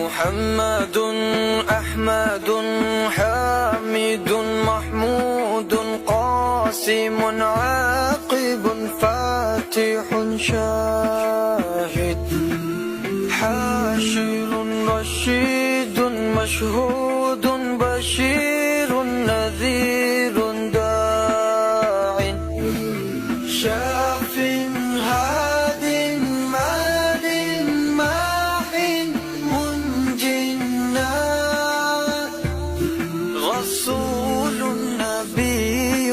محمد أحمد حامد محمود قاسم عاقب فاتح شاهد حاشر رشيد مشهود بشير نذير داع شاف هاد مال ماح منج رسول نبي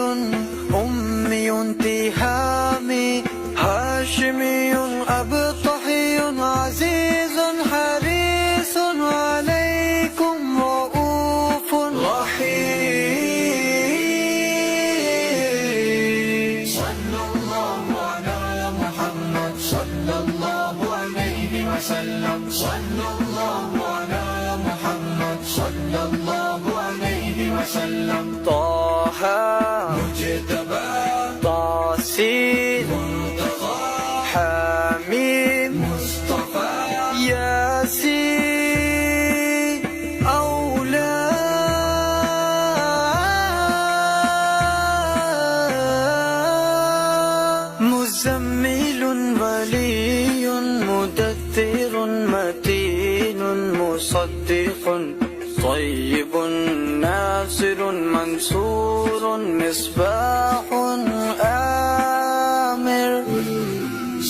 أمي تهامي هاشمي أبطحي عزيز حريص عليكم رؤوف رحيم صلى الله على محمد صلى الله عليه وسلم صلى الله على محمد صلى الله عليه وسلم طه مجتبى طاسين حميم مصطفى ياسين أولى مزمل ولي مدثر متين مصدق طيب ناصر منصور مصباح آمر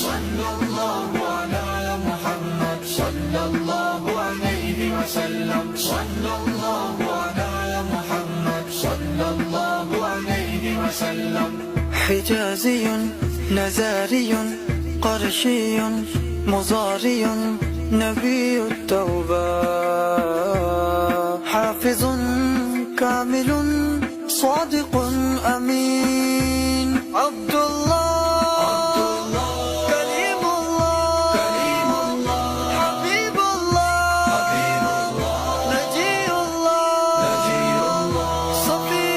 صلى الله على محمد صلى الله عليه وسلم صلى الله على محمد صلى الله عليه وسلم حجازي نزاري قرشي مضاري نبي التوبة حافظ كامل صادق أمين عبد الله كريم الله حبيب الله نجي الله صفي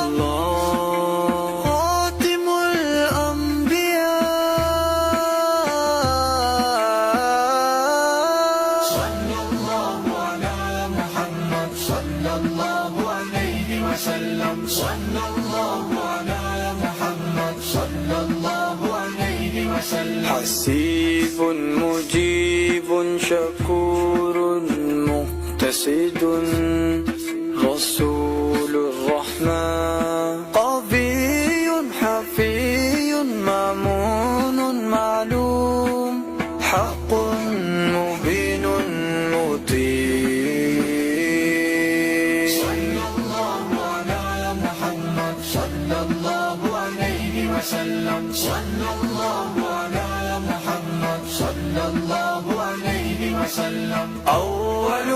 الله خاتم الأنبياء صلى الله على محمد صلى الله عليه وسلم صلى الله على محمد صلى الله عليه وسلم حسيب مجيب شكور مقتصد رسول الرحمن قوي حفي مامون معلوم حق مبين مطيع صلى الله على محمد صلى الله عليه وسلم صلى الله على محمد صلى الله عليه وسلم أول